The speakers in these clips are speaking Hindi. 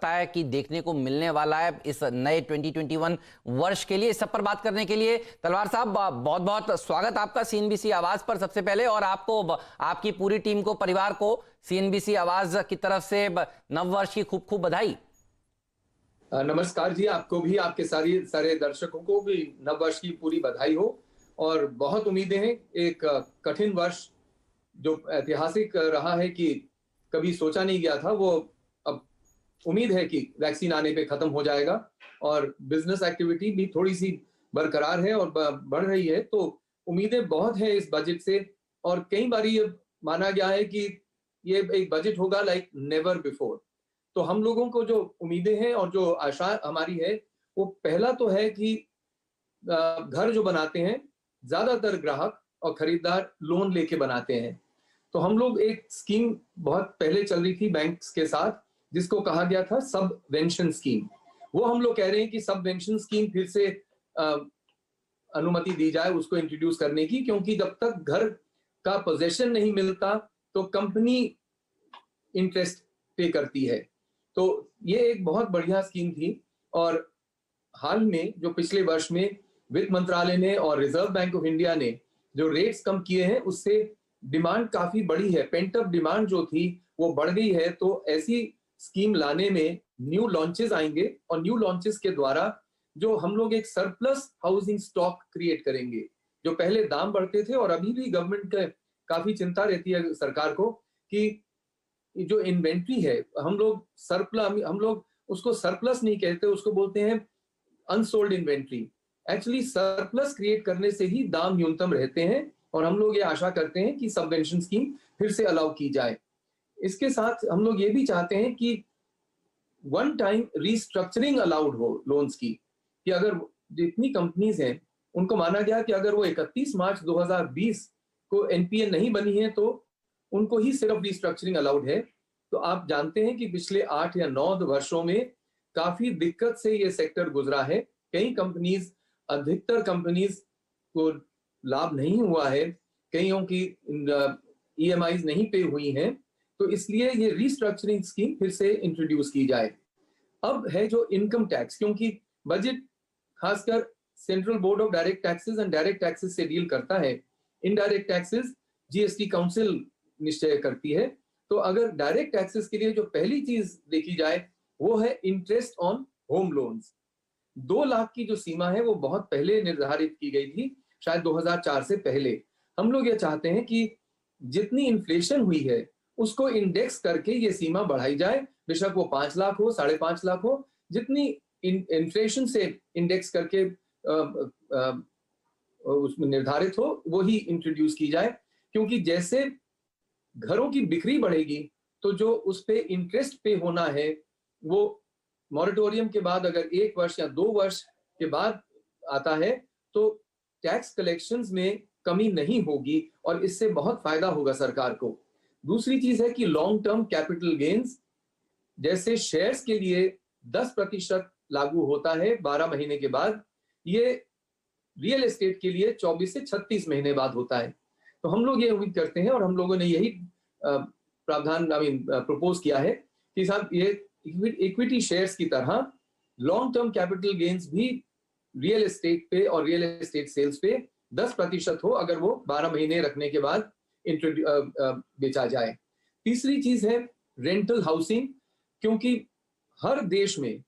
लगता है कि देखने को मिलने वाला है इस नए 2021 वर्ष के लिए? इस सब पर बात करने के लिए तलवार साहब बहुत बहुत स्वागत आपका सीएनबीसी आवाज पर सबसे पहले, और आपको, आपकी पूरी टीम को, परिवार को सीएनबीसी आवाज की तरफ से नव वर्ष की खूब खूब बधाई। नमस्कार जी, आपको भी, आपके सारे दर्शकों को भी नव वर्ष की पूरी बधाई हो। और बहुत उम्मीदें हैं। एक कठिन वर्ष जो ऐतिहासिक रहा है कि कभी सोचा नहीं गया था, वो अब उम्मीद है कि वैक्सीन आने पे खत्म हो जाएगा और बिजनेस एक्टिविटी भी थोड़ी सी बरकरार है और बढ़ रही है। तो उम्मीदें बहुत है इस बजट से, और कई बार ये माना गया है कि ये एक बजट होगा लाइक नेवर बिफोर। तो हम लोगों को जो उम्मीदें हैं और जो आशा हमारी है, वो पहला तो है कि घर जो बनाते हैं, ज्यादातर ग्राहक और खरीदार लोन लेके बनाते हैं। तो हम लोग एक स्कीम बहुत पहले चल रही थी बैंक्स के साथ, जिसको कहा गया था सबवेंशन स्कीम। वो हम लोग कह रहे हैं कि सबवेंशन स्कीम फिर से अनुमति दी जाए उसको इंट्रोड्यूस करने की, क्योंकि जब तक घर का पोजेशन नहीं मिलता तो कंपनी इंटरेस्ट पे करती है। तो ये एक बहुत बढ़िया स्कीम थी। और हाल में जो पिछले वर्ष में वित्त मंत्रालय ने और रिजर्व बैंक ऑफ इंडिया ने जो रेट्स कम किए हैं, उससे डिमांड काफी बढ़ी है। पेंट अप डिमांड जो थी वो बढ़ गई है। तो ऐसी स्कीम लाने में न्यू लॉन्चेस आएंगे, और न्यू लॉन्चेस के द्वारा जो हम लोग एक सरप्लस हाउसिंग स्टॉक क्रिएट करेंगे। जो पहले दाम बढ़ते थे, और अभी भी गवर्नमेंट का काफी चिंता रहती है सरकार को कि जो इन्वेंट्री है, हम लोग उसको सरप्लस नहीं कहते, उसको बोलते हैं unsold inventory. Actually surplus create करने से ही दाम न्यूनतम रहते हैं, और हम लोग ये आशा करते हैं कि सबवेंशन स्कीम फिर से अलाउ की जाए। इसके साथ हम लोग ये भी चाहते हैं कि वन टाइम रीस्ट्रक्चरिंग अलाउड हो लोन्स की, कि अगर जितनी कंपनीज हैं उनको माना गया कि अगर वो 31 मार्च 2020 को एनपीए नहीं बनी है तो उनको ही सिर्फ रीस्ट्रक्चरिंग अलाउड है। तो आप जानते हैं कि पिछले 8 या 9 वर्षों में काफी दिक्कत से ये सेक्टर गुजरा है। कई कंपनीज, अधिकतर कंपनीज को लाभ नहीं हुआ है, कईयों की ईएमआईज नहीं पे हुई हैं। तो इसलिए ये रीस्ट्रक्चरिंग स्कीम फिर से इंट्रोड्यूस की जाए। अब है जो इनकम टैक्स, क्योंकि बजट खासकर central board of direct taxes and direct taxes से डील करता है। इनडायरेक्ट टैक्सेस जीएसटी काउंसिल निश्चय करती है। तो अगर डायरेक्ट टैक्सेस के लिए जो पहली चीज देखी जाए, वो है interest on home loans. 2 lakh की जो सीमा है वो बहुत पहले निर्धारित की गई थी, शायद 2004 से पहले। हम लोग ये चाहते हैं कि जितनी इन्फ्लेशन हुई है उसको इंडेक्स करके ये सीमा बढ़ाई जाए, बेशक वो 5 लाख हो, 5.5 लाख हो, जितनी इन्फ्लेशन से इंडेक्स करके उसमें निर्धारित हो वो ही इंट्रोड्यूस की जाए। क्योंकि जैसे घरों की बिक्री बढ़ेगी तो जो उस पे इंटरेस्ट पे होना है, वो मॉरेटोरियम के बाद अगर 1 वर्ष या 2 वर्ष के बाद आता है तो टैक्स कलेक्शंस में कमी नहीं होगी, और इससे बहुत फायदा होगा सरकार को। दूसरी चीज है कि लॉन्ग टर्म कैपिटल गेन्स, जैसे शेयर्स के लिए 10% लागू होता है 12 महीने के बाद, ये रियल एस्टेट के लिए 24 से 36 महीने बाद होता है। तो हम लोग ये उम्मीद करते हैं, और हम लोगों ने यही प्रावधान प्रपोज किया है कि साहब ये इक्विटी शेयर्स की तरह लॉन्ग टर्म कैपिटल गेन्स भी रियल एस्टेट पे और रियल एस्टेट सेल्स पे 10% हो, अगर वो 12 महीने रखने के बाद बेचा जाए। तीसरी चीज है रेंटल हाउसिंग, क्योंकि हर देश में,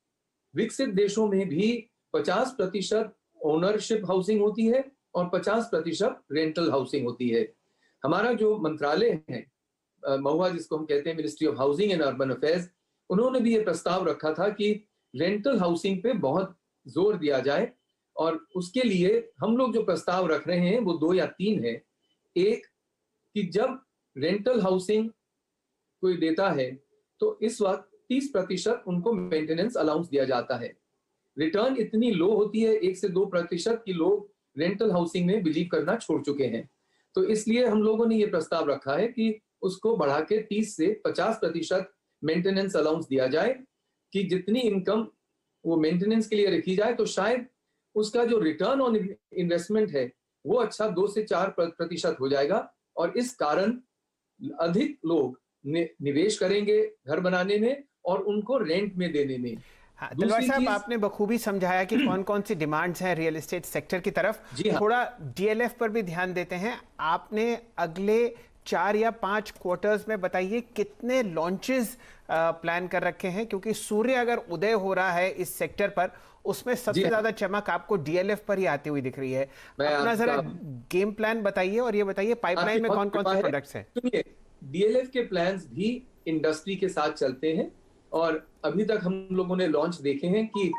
विकसित देशों में भी 50% ओनरशिप हाउसिंग होती है और 50% रेंटल हाउसिंग होती है। हमारा जो मंत्रालय है महुआ, जिसको हम कहते हैं ministry of housing and urban affairs, उन्होंने भी ये प्रस्ताव रखा था कि रेंटल हाउसिंग पे बहुत जोर दिया जाए। और उसके लिए हम लोग जो प्रस्ताव रख रहे हैं वो 2 या 3 है। एक, कि जब रेंटल हाउसिंग कोई देता है तो इस वक्त 30% उनको मेंटेनेंस अलाउंस दिया जाता है। रिटर्न इतनी लो होती है 1 से 2% कि लोग रेंटल हाउसिंग में बिलीव करना छोड़ चुके हैं। तो इसलिए हम लोगों ने ये प्रस्ताव रखा है कि उसको बढ़ा के 30 से 50% मेंटेनेंस अलाउंस दिया जाए, कि जितनी इनकम वो मेंटेनेंस के लिए रखी जाए तो शायद उसका जो रिटर्न ऑन इन्वेस्टमेंट है वो अच्छा 2 से 4% हो जाएगा, और इस कारण अधिक लोग निवेश करेंगे घर बनाने में, और उनको रेंट में देने में। हाँ, तलवार दूसरी साहब, चीज, आपने बखूबी समझाया कि कौन कौन सी डिमांड्स हैं रियल एस्टेट सेक्टर की तरफ। जी हाँ, थोड़ा डीएलएफ पर भी ध्यान देते हैं। आपने अगले 4 या 5 क्वार्टर्स में बताइए कितने लॉन्चेस प्लान कर रखे हैं, क्योंकि सूर्य अगर उदय हो रहा है इस सेक्टर पर, उसमें जी सबसे हाँ, ज्यादा चमक आपको डीएलएफ पर ही आती हुई दिख रही है। मैं अपना जरा आपका गेम प्लान बताइए और ये बताइए आपकी पाइपलाइन में बहुत कौन कौन कृपा से है। प्रोडक्ट्स हैं। सुनिए, डीएलएफ के प्लान्स भी इंडस्ट्री के साथ चलते हैं, और अभी तक हम लोगों ने लॉन्च देखे हैं कि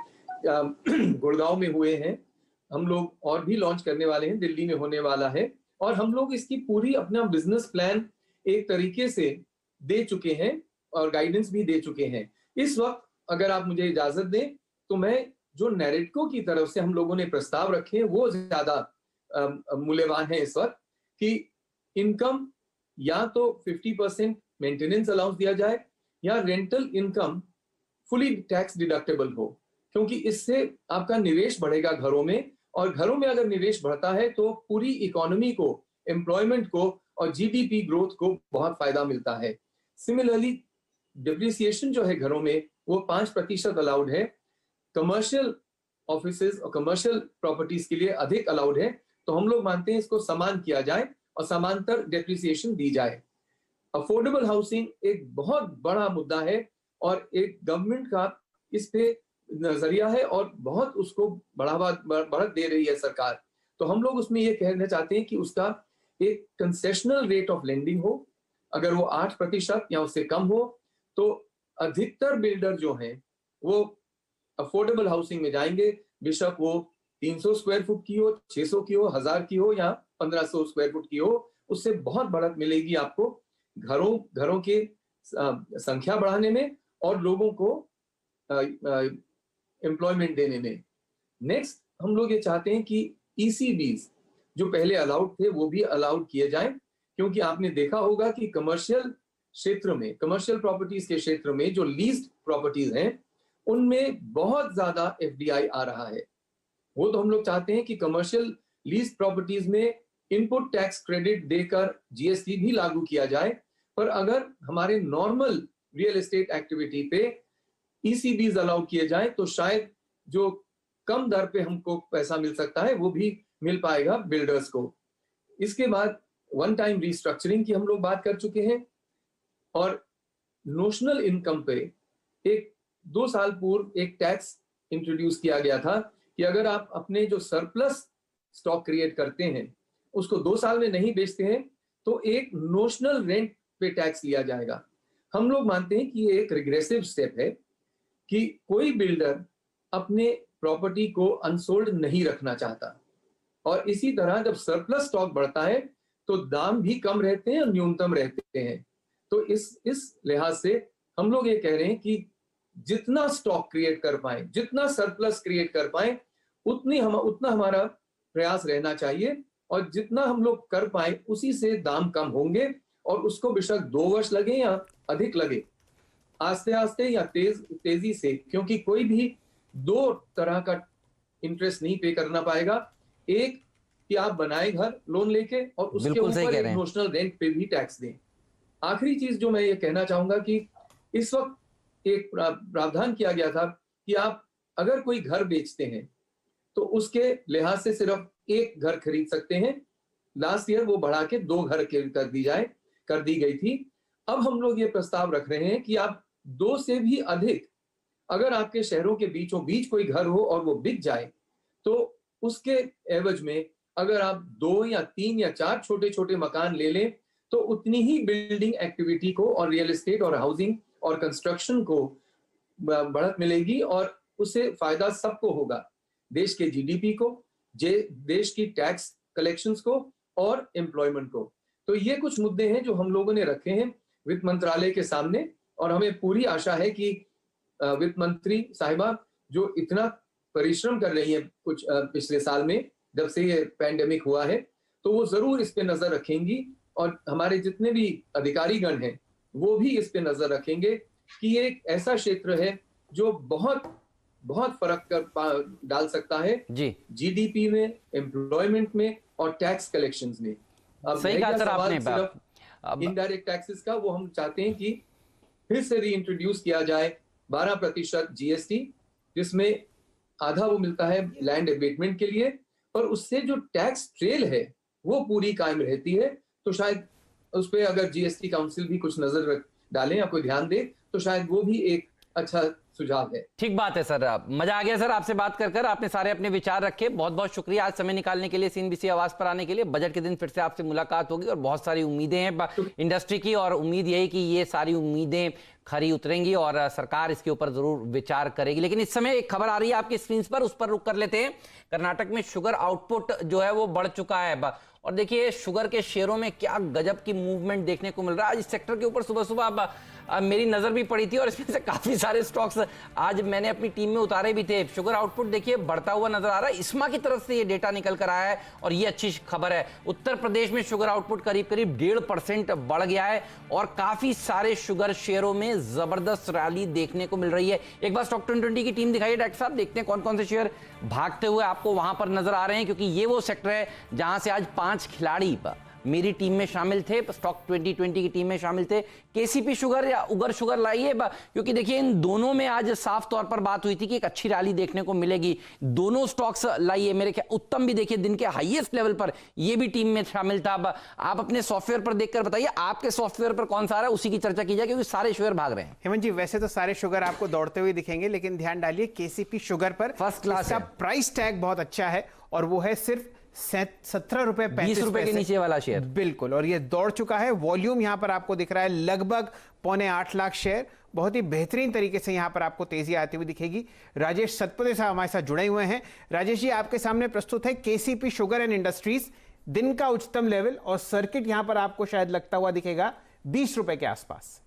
गुड़गांव में हुए हैं, हम लोग और भी लॉन्च करने वाले हैं, दिल्ली में होने वाला है, और हम लोग इसकी पूरी अपना बिजनेस प्लान एक तरीके से दे चुके हैं और गाइडेंस भी दे चुके हैं। इस वक्त अगर आप मुझे इजाजत दें तो मैं जो नैरेटको की तरफ से हम लोगों ने प्रस्ताव रखे हैं वो ज्यादा मूल्यवान है इस वक्त, कि इनकम या तो 50% मेंटेनेंस अलाउंस दिया जाए या rental income fully tax deductible हो, क्योंकि इससे आपका निवेश बढ़ेगा घरों में, और घरों में अगर निवेश बढ़ता है तो पूरी इकोनॉमी को, एम्प्लॉयमेंट को और जीडीपी ग्रोथ को बहुत फायदा मिलता है। सिमिलरली डिप्रिसिएशन जो है घरों में वो 5% अलाउड है, कमर्शियल ऑफिसेज और कमर्शियल प्रॉपर्टीज के लिए अधिक अलाउड है। तो हम लोग मानते हैं इसको समान किया जाए और समांतर डेप्रिसिएशन दी जाए। अफोर्डेबल हाउसिंग एक बहुत बड़ा मुद्दा है और एक गवर्नमेंट का इस पे नजरिया है और बहुत उसको बढ़त दे रही है सरकार। तो हम लोग उसमें ये कहना चाहते हैं कि उसका एक कंसेशनल रेट ऑफ लेंडिंग हो, अगर वो 8% या उससे कम हो तो अधिकतर बिल्डर जो हैं वो अफोर्डेबल हाउसिंग में जाएंगे, बेशक वो 300 स्क्वायर फुट की हो, 600 की हो, 1000 की हो या 1500 स्क्वायर फुट की हो, उससे बहुत बढ़त मिलेगी आपको घरों के संख्या बढ़ाने में और लोगों को एम्प्लॉयमेंट देने में। नेक्स्ट, हम लोग ये चाहते हैं कि ईसीबीज जो पहले अलाउड थे वो भी अलाउड किए जाएं, क्योंकि आपने देखा होगा कि कमर्शियल क्षेत्र में, कमर्शियल प्रॉपर्टीज के क्षेत्र में जो लीज्ड प्रॉपर्टीज हैं उनमें बहुत ज्यादा एफडीआई आ रहा है। वो तो हम लोग चाहते हैं कि कमर्शियल लीज प्रॉपर्टीज में इनपुट टैक्स क्रेडिट देकर जीएसटी भी लागू किया जाए, पर अगर हमारे नॉर्मल रियल एस्टेट एक्टिविटी पे ईसीबीज अलाउ किए जाए तो शायद जो कम दर पे हमको पैसा मिल सकता है वो भी मिल पाएगा बिल्डर्स को। इसके बाद वन टाइम रिस्ट्रक्चरिंग की हम लोग बात कर चुके हैं, और नोशनल इनकम पे एक 2 साल पूर्व एक टैक्स इंट्रोड्यूस किया गया था कि अगर आप अपने जो सरप्लस स्टॉक क्रिएट करते हैं उसको 2 साल में नहीं बेचते हैं तो एक नोशनल रेंट पे टैक्स लिया जाएगा। हम लोग मानते हैं कि ये एक रिग्रेसिव स्टेप है कि कोई बिल्डर अपने प्रॉपर्टी को अनसोल्ड नहीं रखना चाहता, और इसी तरह जब सरप्लस स्टॉक बढ़ता है तो दाम भी कम रहते हैं और न्यूनतम रहते हैं। तो इस लिहाज से हम लोग ये कह रहे हैं कि जितना स्टॉक क्रिएट कर पाए, जितना सरप्लस क्रिएट कर पाए, उतना हमारा प्रयास रहना चाहिए, और जितना हम लोग कर पाए उसी से दाम कम होंगे, और उसको बेशक 2 वर्ष लगे या अधिक लगे, आस्ते आस्ते या तेजी से, क्योंकि कोई भी 2 तरह का इंटरेस्ट नहीं पे करना पाएगा। एक कि आप बनाए घर लोन लेके और उसके ऊपर एक नोशनल रेंट पे भी टैक्स दें। आखिरी चीज जो मैं ये कहना चाहूंगा कि इस वक्त एक प्रावधान किया गया था कि आप अगर कोई घर बेचते हैं तो उसके लिहाज से सिर्फ एक घर खरीद सकते हैं। लास्ट ईयर वो बढ़ा के 2 घर कर दी गई थी। अब हम लोग ये प्रस्ताव रख रहे हैं कि आप 2 से भी अधिक, अगर आपके शहरों के बीचों बीच कोई घर हो और वो बिक जाए तो उसके एवज में अगर आप 2 या 3 या 4 छोटे छोटे मकान ले लें तो उतनी ही बिल्डिंग एक्टिविटी को और रियल एस्टेट और हाउसिंग और कंस्ट्रक्शन को बढ़त मिलेगी, और उससे फायदा सबको होगा, देश के जीडीपी को, देश की टैक्स कलेक्शंस को और एम्प्लॉयमेंट को। तो ये कुछ मुद्दे हैं जो हम लोगों ने रखे हैं वित्त मंत्रालय के सामने, और हमें पूरी आशा है कि वित्त मंत्री साहिबा जो इतना परिश्रम कर रही है कुछ पिछले साल में जब से ये पैंडेमिक हुआ है, तो वो जरूर इस पे नजर रखेंगी, और हमारे जितने भी अधिकारीगण हैं वो भी इस पे नजर रखेंगे कि ये एक ऐसा क्षेत्र है जो बहुत बहुत फर्क डाल सकता है जीडीपी में, एम्प्लॉयमेंट में और टैक्स कलेक्शंस में। अब सही कहा सर आपने। इनडायरेक्ट टैक्सेस का वो हम चाहते हैं कि फिर से रीइंट्रोड्यूस किया जाए, 12% GST, जिसमें आधा वो मिलता है लैंड एबेटमेंट के लिए, पर उससे जो टैक्स ट्रेल है वो पूरी कायम रहती है। तो शायद उस पर अगर जीएसटी काउंसिल भी कुछ नजर डालें या कोई ध्यान दे तो शायद वो भी एक अच्छा सुझाव है। ठीक बात है सर, मजा आ गया सर आपसे बात कर आपने सारे अपने विचार रखे। बहुत बहुत शुक्रिया आज समय निकालने के लिए, सीएनबीसी आवाज पर आने के लिए। बजट के दिन फिर से आपसे मुलाकात होगी और बहुत सारी उम्मीदें हैं इंडस्ट्री की, और उम्मीद यही कि ये सारी उम्मीदें खरी उतरेंगी और सरकार इसके ऊपर जरूर विचार करेगी। लेकिन इस समय एक खबर आ रही है आपकी स्क्रीन पर, उस पर रुक कर लेते हैं। कर्नाटक में शुगर आउटपुट जो है वो बढ़ चुका है और देखिए शुगर के शेयरों में क्या गजब की मूवमेंट देखने को मिल रहा है। आज इस सेक्टर के ऊपर सुबह सुबह मेरी नजर भी पड़ी थी और इसमें से काफी सारे स्टॉक्स आज मैंने अपनी टीम में उतारे भी थे। शुगर आउटपुट देखिए बढ़ता हुआ नजर आ रहा है। इस्मा की तरफ से ये डेटा निकल कर आया है और ये अच्छी खबर है। उत्तर प्रदेश में शुगर आउटपुट करीब 1.5% बढ़ गया है और काफी सारे शुगर शेयरों में जबरदस्त रैली देखने को मिल रही है। एक बार स्टॉक 2020 की टीम दिखाइए डॉक्टर साहब, देखते हैं कौन कौन से शेयर भागते हुए आपको वहां पर नजर आ रहे हैं, क्योंकि ये वो सेक्टर है जहां से आज 5 खिलाड़ी मेरी टीम में शामिल थे, स्टॉक 2020 की टीम में शामिल थे। केसीपी शुगर या उगर शुगर लाइए, क्योंकि देखिए इन दोनों में आज साफ तौर पर बात हुई थी कि एक अच्छी रैली देखने को मिलेगी। दोनों स्टॉक्स लाइए। मेरे ख्याल उत्तम भी देखिए दिन के हाईएस्ट लेवल पर ये भी टीम में शामिल था। आप अपने सॉफ्टवेयर पर देखकर बताइए आपके सॉफ्टवेयर पर कौन सा आ रहा है, उसी की चर्चा की जाए, क्योंकि सारे शेयर भाग रहे हैं। हेमंत जी, वैसे तो सारे शुगर आपको दौड़ते हुए दिखेंगे, लेकिन ध्यान डालिए केसीपी शुगर पर फर्स्ट क्लास का प्राइस टैग बहुत अच्छा है और वो है सिर्फ 17 रुपए 20 रुपए के नीचे वाला शेयर। बिल्कुल, और ये दौड़ चुका है। वॉल्यूम यहां पर आपको दिख रहा है लगभग 7.25 लाख शेयर। बहुत ही बेहतरीन तरीके से यहां पर आपको तेजी आती हुई दिखेगी। राजेश सतपथे साहब हमारे साथ जुड़े हुए हैं। राजेश जी, आपके सामने प्रस्तुत है केसीपी शुगर एंड इंडस्ट्रीज, दिन का उच्चतम लेवल और सर्किट यहां पर आपको शायद लगता हुआ दिखेगा 20 रुपए के आसपास।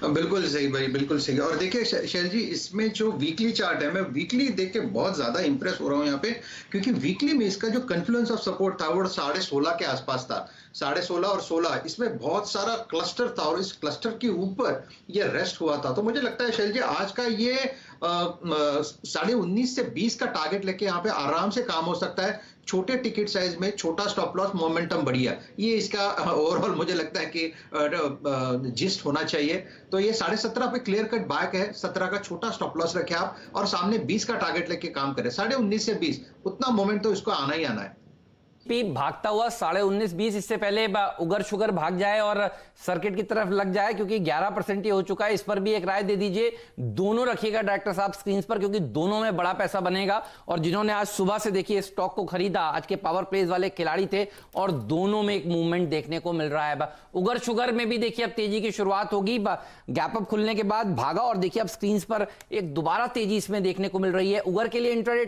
बिल्कुल सही भाई, बिल्कुल सही। और देखिए शैल जी, इसमें जो वीकली चार्ट है, मैं वीकली देख के बहुत ज्यादा इंप्रेस हो रहा हूँ यहाँ पे, क्योंकि वीकली में इसका जो कन्फ्लुएंस ऑफ सपोर्ट था वो 16.5 के आसपास था। 16.5 और 16 इसमें बहुत सारा क्लस्टर था और इस क्लस्टर के ऊपर ये रेस्ट हुआ था। तो मुझे लगता है शैल जी आज का ये 19.5 से 20 का टारगेट लेके यहाँ पे आराम से काम हो सकता है। छोटे टिकट साइज में छोटा स्टॉप लॉस, मोमेंटम बढ़िया, ये इसका ओवरऑल मुझे लगता है कि जिस्ट होना चाहिए। तो ये 17.5 पे क्लियर कट बाय है। 17 का छोटा स्टॉप लॉस रखे आप और सामने 20 का टारगेट लेके काम करें। 19.5 से 20 उतना मोमेंट तो इसको आना ही आना है। भागता हुआ 19.5-20, इससे पहले उगर शुगर भाग जाए और सर्किट की तरफ लग जाए, क्योंकि 11% ही हो चुका है। इस पर भी एक राय दे दीजिए। दोनों रखिएगा डायरेक्टर साहब स्क्रीन पर, क्योंकि दोनों में बड़ा पैसा बनेगा। और जिन्होंने आज सुबह से देखिए स्टॉक को खरीदा, आज के पावर प्लेस वाले खिलाड़ी थे और दोनों में एक मूवमेंट देखने को मिल रहा है। उगर शुगर में भी देखिए अब तेजी की शुरुआत होगी। गैप अप खुलने के बाद भागा और देखिए अब स्क्रीन पर एक दोबारा तेजी इसमें देखने को मिल रही है। उगर के लिए इंट्राडे